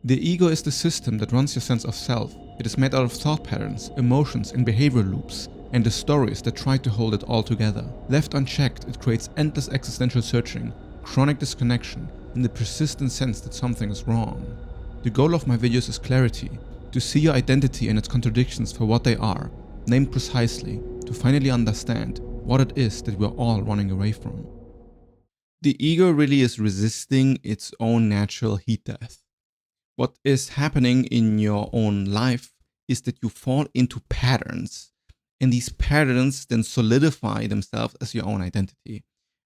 The ego is the system that runs your sense of self. It is made out of thought patterns, emotions, and behavioral loops, and the stories that try to hold it all together. Left unchecked, it creates endless existential searching, chronic disconnection, and the persistent sense that something is wrong. The goal of my videos is clarity, to see your identity and its contradictions for what they are, named precisely, to finally understand what it is that we're all running away from. The ego really is resisting its own natural heat death. What is happening in your own life is that you fall into patterns, and these patterns then solidify themselves as your own identity.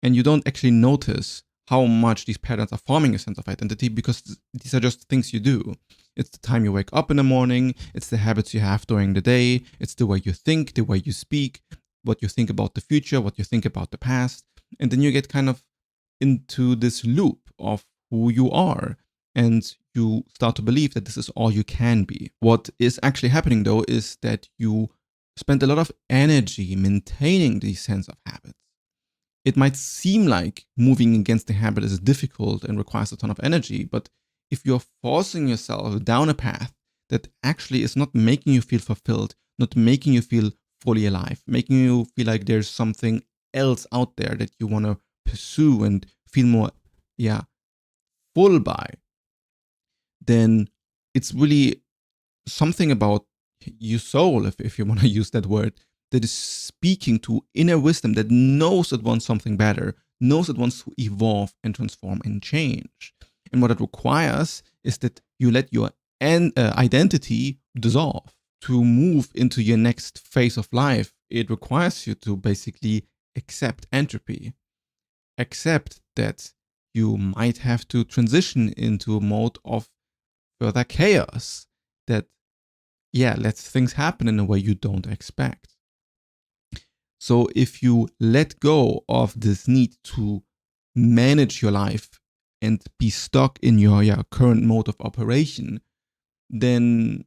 And you don't actually notice how much these patterns are forming a sense of identity because these are just things you do. It's the time you wake up in the morning, it's the habits you have during the day, it's the way you think, the way you speak, what you think about the future, what you think about the past. And then you get kind of into this loop of who you are. And you start to believe that this is all you can be. What is actually happening though is that you spend a lot of energy maintaining these sense of habits. It might seem like moving against the habit is difficult and requires a ton of energy, but if you're forcing yourself down a path that actually is not making you feel fulfilled, not making you feel fully alive, making you feel like there's something else out there that you want to pursue and feel more, full by, then it's really something about your soul, if you want to use that word, that is speaking to inner wisdom that knows it wants something better, knows it wants to evolve and transform and change. And what it requires is that you let your identity dissolve. To move into your next phase of life, it requires you to basically accept entropy. Accept that you might have to transition into a mode of further chaos that, lets things happen in a way you don't expect. So if you let go of this need to manage your life and be stuck in your current mode of operation, then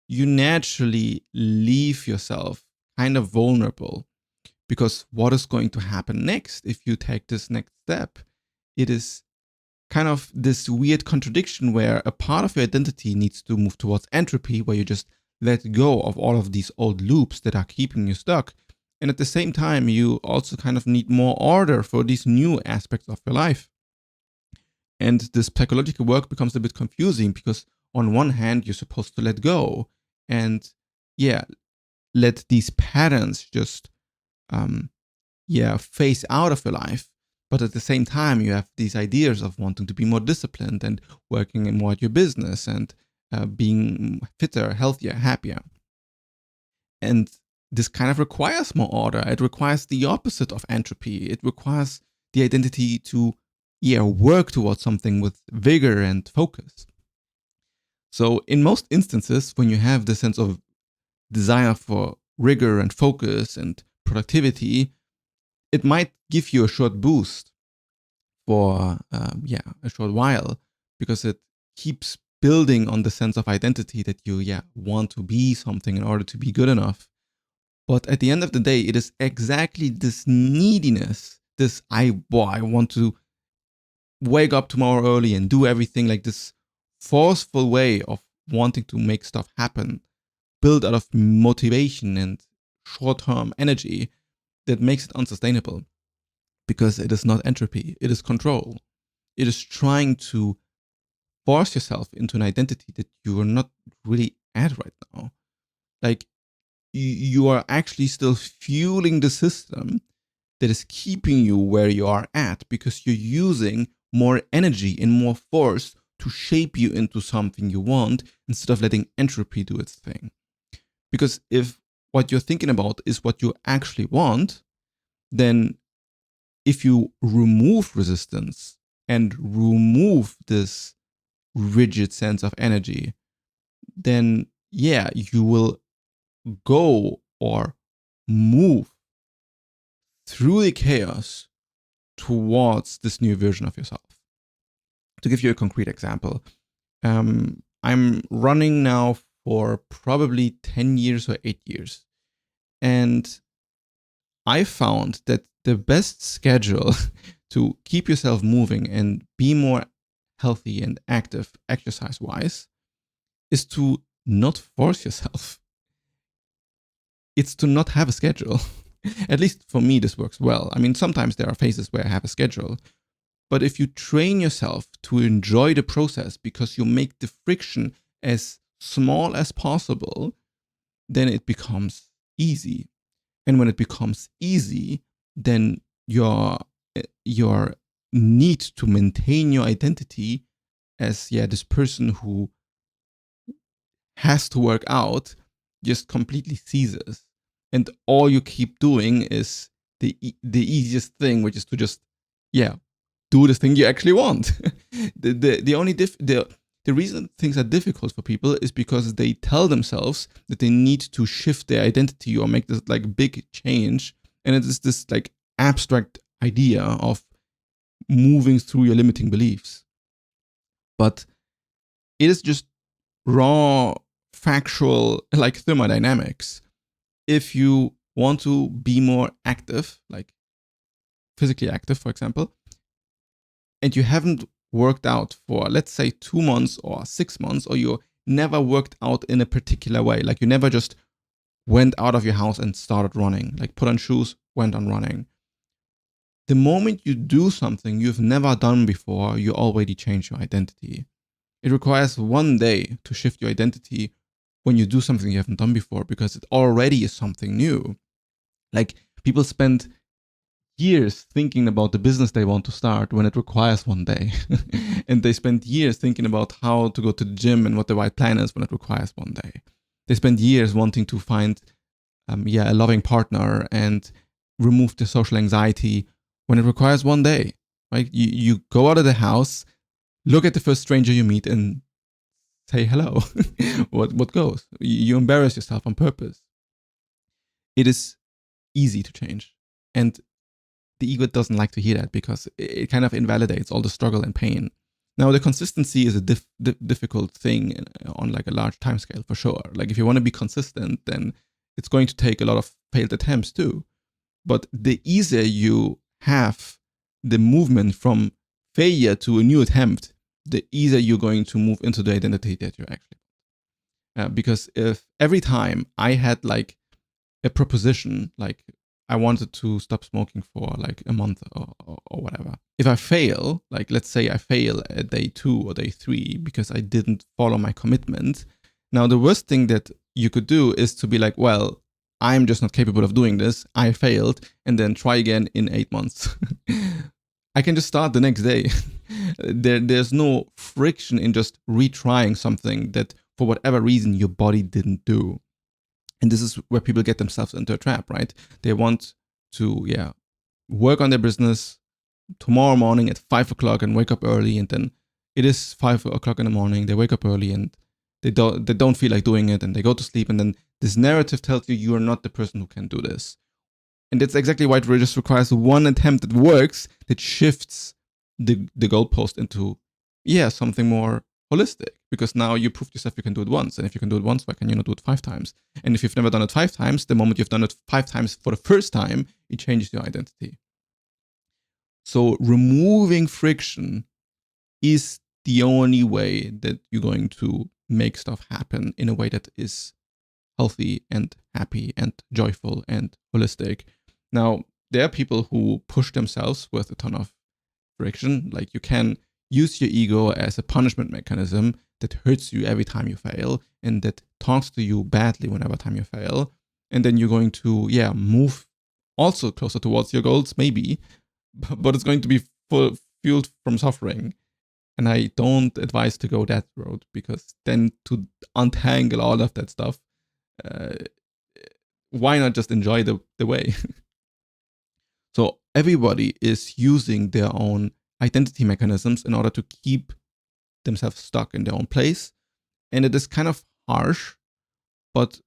you naturally leave yourself kind of vulnerable. Because what is going to happen next if you take this next step? It is kind of this weird contradiction where a part of your identity needs to move towards entropy, where you just let go of all of these old loops that are keeping you stuck. And at the same time, you also kind of need more order for these new aspects of your life. And this psychological work becomes a bit confusing because on one hand, you're supposed to let go and let these patterns just phase out of your life. But at the same time, you have these ideas of wanting to be more disciplined and working more at your business and being fitter, healthier, happier. And this kind of requires more order. It requires the opposite of entropy. It requires the identity to work towards something with vigor and focus. So in most instances, when you have the sense of desire for rigor and focus and productivity, it might give you a short boost for a short while, because it keeps building on the sense of identity that you want to be something in order to be good enough. But at the end of the day, it is exactly this neediness, this I want to wake up tomorrow early and do everything, like this forceful way of wanting to make stuff happen, built out of motivation and short-term energy, that makes it unsustainable. Because it is not entropy, it is control. It is trying to force yourself into an identity that you are not really at right now. Like, you are actually still fueling the system that is keeping you where you are at, because you're using more energy and more force to shape you into something you want, instead of letting entropy do its thing. Because if what you're thinking about is what you actually want, then if you remove resistance and remove this rigid sense of energy, then you will go or move through the chaos towards this new version of yourself. To give you a concrete example, I'm running now for probably 10 years or 8 years. And I found that the best schedule to keep yourself moving and be more healthy and active exercise-wise is to not force yourself. It's to not have a schedule. At least for me, this works well. I mean, sometimes there are phases where I have a schedule, but if you train yourself to enjoy the process because you make the friction as small as possible, then it becomes easy. And when it becomes easy, then your need to maintain your identity as this person who has to work out just completely ceases. And all you keep doing is the easiest thing, which is to just do the thing you actually want. The reason things are difficult for people is because they tell themselves that they need to shift their identity or make this like big change, and it is this like abstract idea of moving through your limiting beliefs. But it is just raw, factual, like thermodynamics. If you want to be more active, like physically active, for example, and you haven't worked out for, let's say, 2 months or 6 months, or you never worked out in a particular way, like you never just went out of your house and started running, like put on shoes, went on running. The moment you do something you've never done before, you already change your identity. It requires 1 day to shift your identity when you do something you haven't done before, because it already is something new. Like people spend years thinking about the business they want to start when it requires 1 day. And they spend years thinking about how to go to the gym and what the right plan is when it requires 1 day. They spend years wanting to find a loving partner and remove the social anxiety when it requires 1 day. Right? You go out of the house, look at the first stranger you meet and say hello. What goes? You embarrass yourself on purpose. It is easy to change. And the ego doesn't like to hear that because it kind of invalidates all the struggle and pain. Now, the consistency is a difficult thing on like a large time scale for sure. Like if you want to be consistent, then it's going to take a lot of failed attempts too. But the easier you have the movement from failure to a new attempt, the easier you're going to move into the identity that you're actually. Because if every time I had like a proposition, like I wanted to stop smoking for like a month or whatever. If I fail, like let's say I fail at day 2 or day 3 because I didn't follow my commitment. Now, the worst thing that you could do is to be like, well, I'm just not capable of doing this. I failed, and then try again in 8 months. I can just start the next day. There's no friction in just retrying something that for whatever reason your body didn't do. And this is where people get themselves into a trap, right? They want to, work on their business tomorrow morning at 5 o'clock and wake up early. And then it is 5 o'clock in the morning. They wake up early and they don't feel like doing it, and they go to sleep. And then this narrative tells you are not the person who can do this. And that's exactly why it just requires 1 attempt that works, that shifts the goalpost into, something more holistic, because now you proved yourself you can do it once. And if you can do it once, why can you not do it 5 times? And if you've never done it 5 times, the moment you've done it 5 times for the first time, it changes your identity. So removing friction is the only way that you're going to make stuff happen in a way that is healthy and happy and joyful and holistic. Now, there are people who push themselves with a ton of friction. Like you can use your ego as a punishment mechanism that hurts you every time you fail and that talks to you badly whenever time you fail. And then you're going to, move also closer towards your goals, maybe, but it's going to be fueled from suffering. And I don't advise to go that road, because then to untangle all of that stuff, why not just enjoy the way? So everybody is using their own identity mechanisms in order to keep themselves stuck in their own place. And it is kind of harsh, but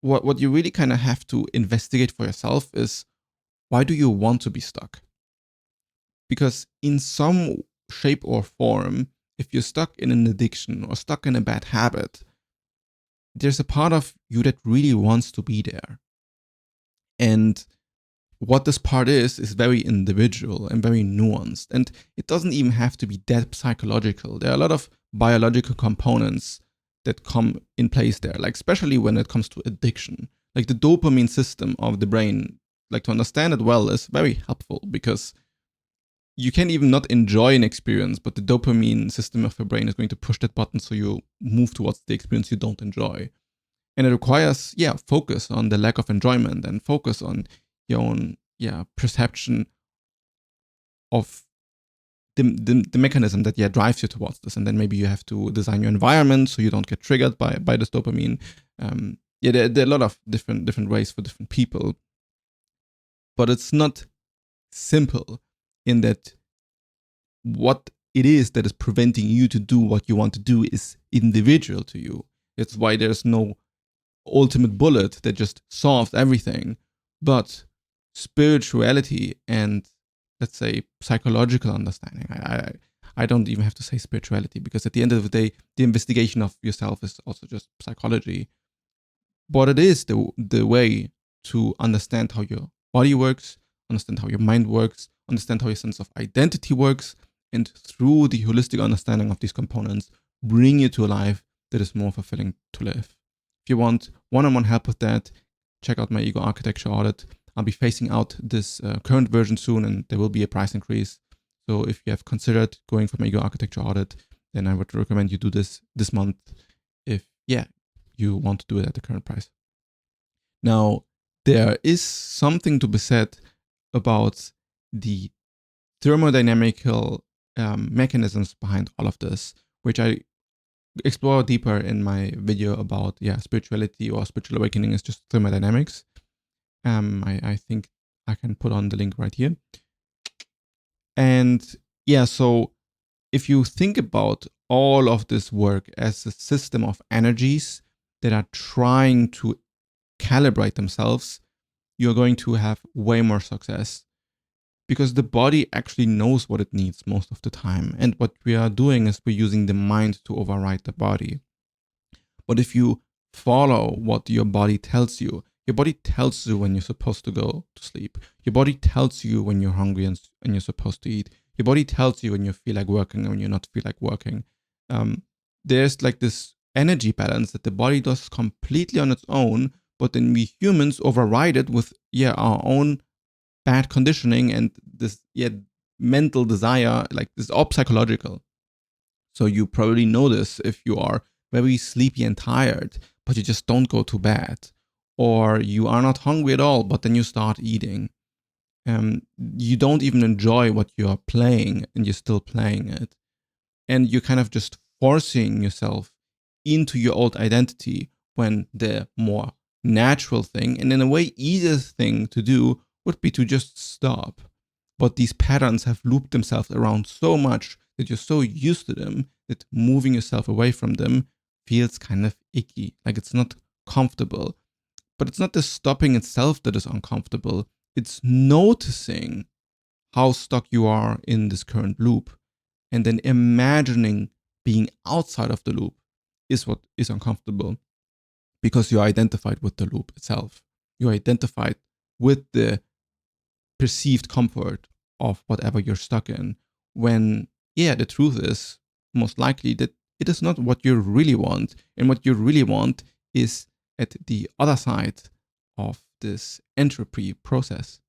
what you really kind of have to investigate for yourself is, why do you want to be stuck? Because in some shape or form, if you're stuck in an addiction or stuck in a bad habit, there's a part of you that really wants to be there. And what this part is very individual and very nuanced. And it doesn't even have to be that psychological. There are a lot of biological components that come in place there, like especially when it comes to addiction. Like the dopamine system of the brain, like to understand it well, is very helpful because you can even not enjoy an experience, but the dopamine system of your brain is going to push that button so you move towards the experience you don't enjoy. And it requires, focus on the lack of enjoyment and focus on your own, perception of the mechanism that drives you towards this. And then maybe you have to design your environment so you don't get triggered by this dopamine. There are a lot of different ways for different people, but it's not simple in that what it is that is preventing you to do what you want to do is individual to you. It's why there's no ultimate bullet that just solves everything, but spirituality and, let's say, psychological understanding. I don't even have to say spirituality, because at the end of the day, the investigation of yourself is also just psychology. But it is the way to understand how your body works, understand how your mind works, understand how your sense of identity works, and through the holistic understanding of these components, bring you to a life that is more fulfilling to live. If you want one-on-one help with that, check out my Ego Architecture Audit. I'll be phasing out this current version soon, and there will be a price increase. So if you have considered going for my Ego Architecture Audit, then I would recommend you do this month if, you want to do it at the current price. Now, there is something to be said about the thermodynamical mechanisms behind all of this, which I explore deeper in my video about spirituality or spiritual awakening is just thermodynamics. I think I can put on the link right here. And so if you think about all of this work as a system of energies that are trying to calibrate themselves, you're going to have way more success, because the body actually knows what it needs most of the time. And what we are doing is we're using the mind to override the body. But if you follow what your body tells you when you're supposed to go to sleep. Your body tells you when you're hungry and you're supposed to eat. Your body tells you when you feel like working and when you not feel like working. There's like this energy balance that the body does completely on its own, but then we humans override it with our own bad conditioning and this mental desire, like this is all psychological. So you probably know this if you are very sleepy and tired, but you just don't go to bed, or you are not hungry at all, but then you start eating. You don't even enjoy what you are playing and you're still playing it. And you're kind of just forcing yourself into your old identity, when the more natural thing, and in a way easiest thing to do, would be to just stop. But these patterns have looped themselves around so much that you're so used to them that moving yourself away from them feels kind of icky, like it's not comfortable. But it's not the stopping itself that is uncomfortable. It's noticing how stuck you are in this current loop, and then imagining being outside of the loop is what is uncomfortable, because you're identified with the loop itself. You're identified with the perceived comfort of whatever you're stuck in, when the truth is most likely that it is not what you really want, and what you really want is at the other side of this entropy process.